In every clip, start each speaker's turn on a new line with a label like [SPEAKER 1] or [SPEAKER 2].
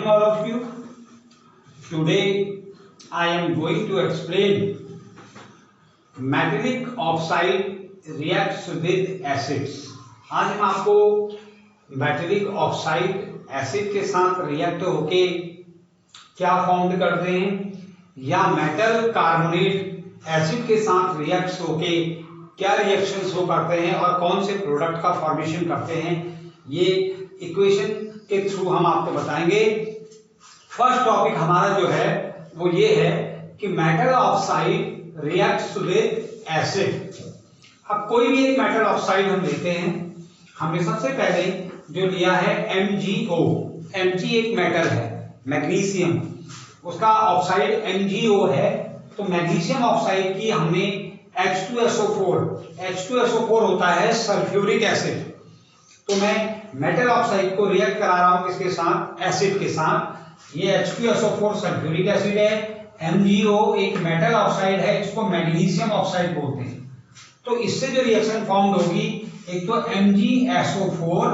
[SPEAKER 1] all of you. Today I am going to explain metallic oxide reacts with acids. आज हम आपको metallic oxide acid के साथ react होके क्या फॉर्म करते हैं या मेटल कार्बोनेट एसिड के साथ रिएक्ट होके क्या रिएक्शंस हो करते हैं और कौन से प्रोडक्ट का फॉर्मेशन करते हैं, ये इक्वेशन के थ्रू हम आपको बताएंगे। फर्स्ट टॉपिक हमारा जो है वो ये है कि metal oxide reacts with acid. अब कोई भी एक मेटल ऑक्साइड हम लेते हैं, हमने सबसे पहले जो लिया है MgO। Mg एक मेटल है, मैग्नीशियम, उसका ऑक्साइड MgO है। तो मैग्नीशियम ऑक्साइड की हमने H2SO4 होता है सल्फ्यूरिक एसिड। तो मैं मेटल ऑक्साइड को रिएक्ट करा रहा हूं किसके साथ, एसिड के साथ। ये H2SO4 सल्फ्यूरिक एसिड है, MgO एक मेटल ऑक्साइड है, इसको मैग्नीशियम ऑक्साइड बोलते हैं। तो इससे जो रिएक्शन फॉर्म होगी, एक तो MgSO4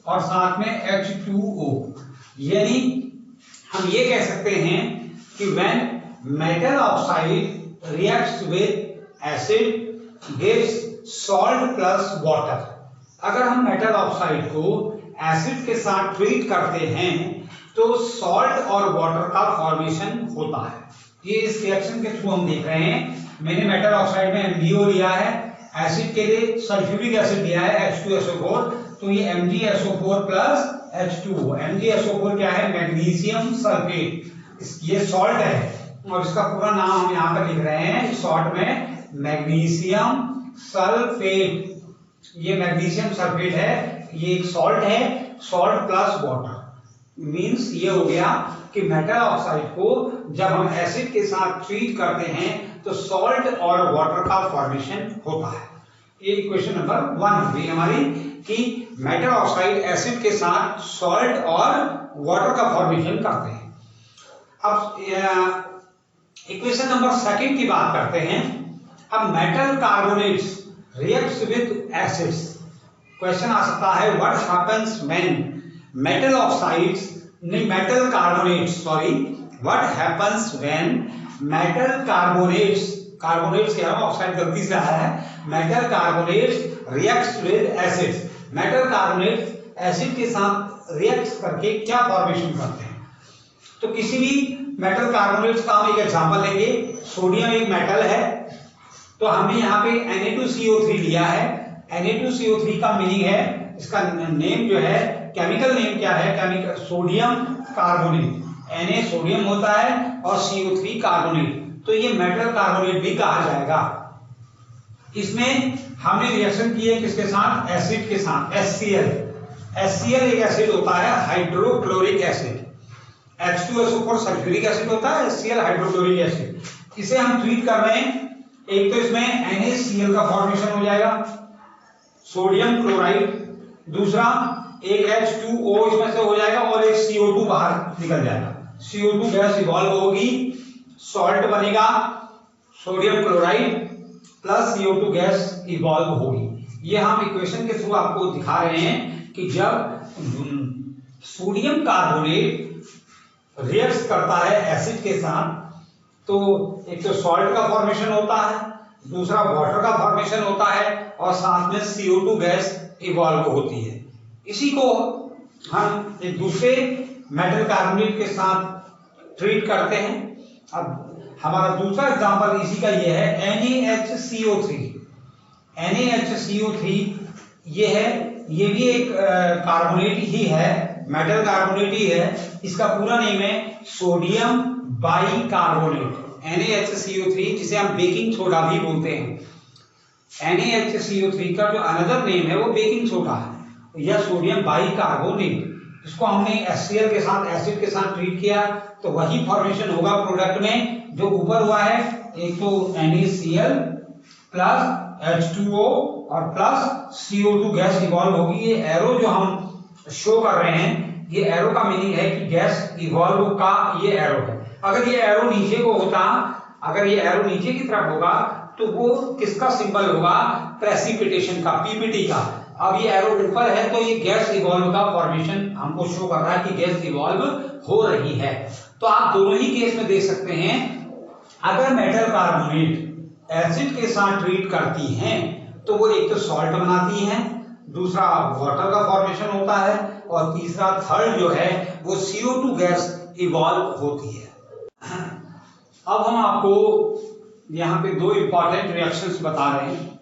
[SPEAKER 1] और साथ में H2O, यानी हम ये कह सकते हैं कि when metal oxide reacts with acid gives salt plus water. अगर हम मेटल ऑक्साइड को एसिड के साथ ट्रीट करते हैं तो सॉल्ट और वाटर का फॉर्मेशन होता है। ये इस रिएक्शन के थ्रू हम देख रहे हैं। मैंने मेटल ऑक्साइड में MgO लिया है, एसिड के लिए सल्फ्यूरिक एसिड लिया है H2SO4, तो ये MgSO4 प्लस H2O। MgSO4 क्या है, मैग्नीशियम सल्फेट, ये सॉल्ट है और इसका पूरा नाम हम यहाँ पर लिख रहे हैं शॉर्ट में, मैग्नीशियम सल्फेट। ये मैग्नीशियम सल्फेट है, ये एक सॉल्ट है, सॉल्ट प्लस वाटर मींस ये हो गया कि मेटल ऑक्साइड को जब हम एसिड के साथ ट्रीट करते हैं तो सॉल्ट और वाटर का फॉर्मेशन होता है। ये इक्वेशन नंबर 1 हुई हमारी कि मेटल ऑक्साइड एसिड के साथ सॉल्ट और वाटर का फॉर्मेशन करते हैं। अब इक्वेशन नंबर 2 की बात करते हैं। अब metal carbonates reacts with acids. Question आ सकता है what happens when metal oxides metal carbonates what happens when metal carbonates क्या है, ऑक्साइड गलती से आया है, metal carbonates reacts with acids. Metal carbonates acid के साथ रिएक्ट करके क्या फॉर्मेशन करते हैं। तो किसी भी मेटल कार्बोनेट्स का हम एक एग्जांपल लेंगे। सोडियम एक मेटल है, तो हमने यहाँ पे Na2CO3 लिया है। Na2CO3 का मीनिंग है, इसका नेम जो है, केमिकल नेम क्या है, chemical sodium carbonate. Na sodium होता है और CO3 कार्बोनेट, तो ये मेटल कार्बोनेट भी कहा जाएगा। इसमें हमने रिएक्शन की है किसके साथ, एसिड के साथ, HCl एक एसिड होता है, hydrochloric acid. H2SO4 sulphuric acid होता है, HCl हाइड्रोक्लोरिक एसिड। इसे हम ट्रीट कर रहे हैं, एक तो इसमें NaCl का फॉर्मेशन हो जाएगा, सोडियम क्लोराइड, दूसरा एक H2O इसमें से हो जाएगा और एक CO2 बाहर निकल जाएगा। CO2 गैस इवॉल्व होगी, सॉल्ट बनेगा, sodium chloride plus CO2 gas evolve होगी। ये हम इक्वेशन के थ्रू आपको दिखा रहे हैं कि जब सोडियम कार्बोनेट रिएक्ट करता है एसिड के साथ तो एक तो सॉल्ट का फॉर्मेशन होता है, दूसरा वाटर का फॉर्मेशन होता है और साथ में CO2 गैस इवॉल्व होती है। इसी को हम एक दूसरे मेटल कार्बोनेट के साथ ट्रीट करते हैं। अब हमारा दूसरा एग्जांपल इसी का ये है NaHCO3। NaHCO3 ये है, ये भी एक कार्बोनेट ही है, मेटल कार्बोनेट ही है। इसका पूरा नेम है सोडियम बाइकार्बोनेट, NaHCO3, जिसे हम बेकिंग सोडा भी बोलते हैं। NaHCO3 का जो अनदर नेम है वो बेकिंग सोडा है या सोडियम बाइकार्बोनेट। इसको हमने HCl के साथ, एसिड के साथ ट्रीट किया तो वही फॉर्मेशन होगा प्रोडक्ट में जो ऊपर हुआ है, एक तो NaCl प्लस H2O और प्लस CO2 गैस इवॉल्व होगी। ये एरो जो हम शो कर रहे हैं, ये एरो का मीनिंग है कि गैस इवॉल्व का ये एरो है। अगर ये एरो नीचे को होता, अगर ये एरो नीचे की तरफ होगा तो वो किसका सिंबल होगा, प्रेसिपिटेशन का, पीपीटी का। अब ये एरो ऊपर है तो ये गैस इवॉल्व का फॉर्मेशन हमको शो कर रहा है कि गैस इवॉल्व हो रही है। तो आप दोनों ही केस में देख सकते हैं, अगर मेटल कार्बोनेट एसिड के साथ ट्रीट करती हैं तो वो एक तो सॉल्ट बनाती हैं, दूसरा वाटर का फॉर्मेशन होता है, और तीसरा थर्ड जो है वो CO2 गैस इवॉल्व होती है। अब हम आपको यहाँ पे दो इंपॉर्टेंट रिएक्शंस बता रहे हैं।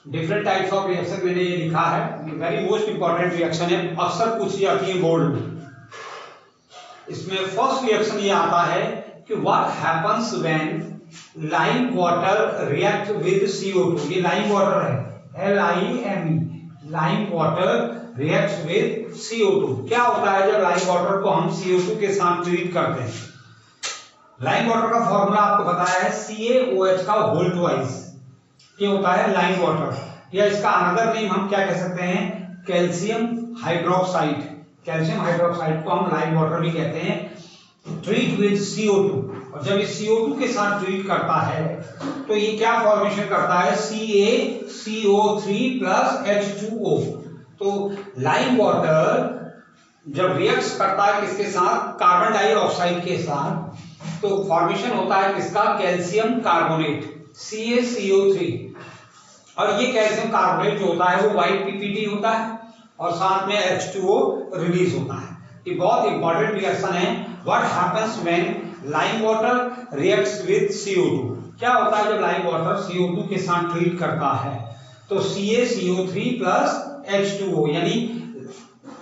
[SPEAKER 1] डिफरेंट टाइप्स ऑफ रिएक्शन मैंने ये लिखा है, वेरी मोस्ट इंपॉर्टेंट रिएक्शन है, अक्सर पूछी जाती है बोर्ड में। इसमें फर्स्ट रिएक्शन ये आता है कि what happens when lime water react with CO2। ये लाइम वाटर है, LIME, lime water react with CO2। क्या होता है जब लाइम वाटर को हम CO2 के साथ ट्रीट करते हैं? लाइम वाटर का फॉर्मूला आपको बताया है CaOH का होल ट्वाइस, ये होता है लाइम वाटर, या इसका अनदर नेम हम क्या कह सकते हैं, कैल्शियम हाइड्रोक्साइड। कैल्शियम हाइड्रोक्साइड को हम लाइम वाटर भी कहते हैं। ट्रीट विद CO2, और जब ये CO2 के साथ ट्रीट करता है तो ये क्या फॉर्मेशन करता है, CaCO3 प्लस H2O। तो लाइम वाटर जब रिएक्ट करता है किसके साथ, कार्बन डाइऑक्साइड के साथ, तो फॉर्मेशन होता है किसका, कैल्शियम कार्बोनेट CaCO3। और ये कैल्शियम कार्बोनेट जो होता है वो वाइट PPT होता है और साथ में H2O रिलीज होता है। ये बहुत इंपॉर्टेंट रिएक्शन है। What happens when lime water reacts with CO2। क्या होता है जब लाइम वाटर CO2 के साथ ट्रीट करता है, तो CaCO3 प्लस H2O यानी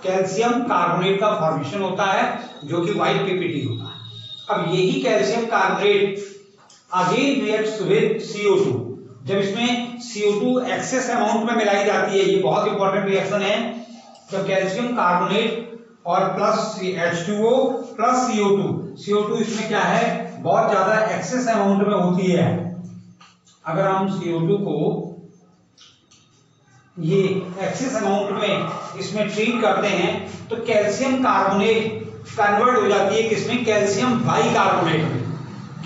[SPEAKER 1] कैल्शियम कार्बोनेट का फॉर्मेशन होता है जो कि वाइट PPT होता है। अब यही calcium carbonate again reacts with CO2। जब इसमें CO2 एक्सेस अमाउंट में मिलाई जाती है, ये बहुत इंपॉर्टेंट रिएक्शन है, जब कैल्शियम कार्बोनेट और प्लस H2O प्लस CO2 इसमें क्या है, बहुत ज्यादा एक्सेस अमाउंट में होती है। अगर हम CO2 को ये एक्सेस अमाउंट में इसमें ट्रीट करते हैं तो कैल्शियम कार्बोनेट कन्वर्ट हो जाती है किसमें, कैल्शियम बाइकार्बोनेट में।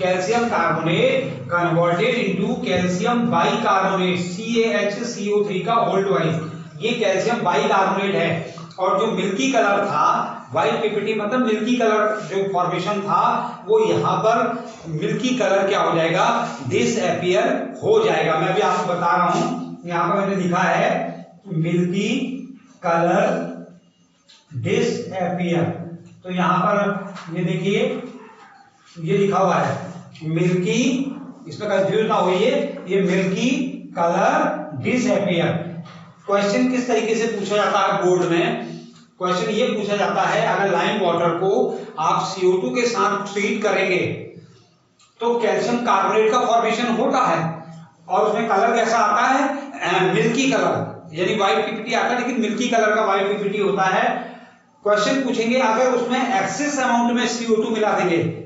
[SPEAKER 1] Calcium carbonate converted into calcium bicarbonate CaHCO3 का होल ट्वाइस। ये कैल्शियम बाइकार्बोनेट है, और जो मिल्की कलर था, वाइट PPT मतलब मिल्की कलर जो फॉर्मेशन था, वो यहाँ पर मिल्की कलर क्या हो जाएगा, डिसअपीयर हो जाएगा। मैं भी आपको बता रहा हूं, यहाँ पर मैंने लिखा है मिल्की कलर डिसअपीयर। तो यहाँ पर ये देखिए, ये लिखा हुआ है मिल्की, इसमें कंफ्यूज ना होइए, ये मिल्की कलर डिसअपीयर। क्वेश्चन किस तरीके से पूछा जाता है बोर्ड में, क्वेश्चन ये पूछा जाता है, अगर लाइम वाटर को आप CO2 के साथ ट्रीट करेंगे तो कैल्शियम कार्बोनेट का फॉर्मेशन होता है और उसमें कलर कैसा आता है, मिल्की कलर, यानी व्हाइट PPT आता है, लेकिन मिल्की कलर का व्हाइट PPT होता है। क्वेश्चन पूछेंगे अगर उसमें एक्सेस अमाउंट में CO2 मिला देंगे,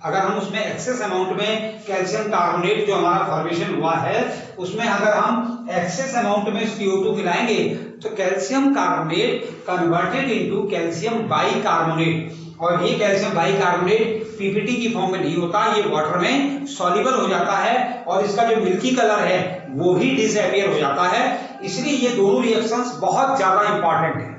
[SPEAKER 1] अगर हम उसमें एक्सेस अमाउंट में कैल्शियम कार्बोनेट जो हमारा फॉर्मेशन हुआ है उसमें अगर हम एक्सेस अमाउंट में CO2 मिलाएंगे तो calcium carbonate converted into calcium bicarbonate, और ये कैल्शियम बाइकार्बोनेट PPT की फॉर्म में नहीं होता, ये वाटर में सॉल्युबल हो जाता है और इसका जो मिल्की कलर है वो भी डिसअपीयर हो जाता है। इसलिए ये दोनों रिएक्शंस बहुत ज्यादा इंपॉर्टेंट है।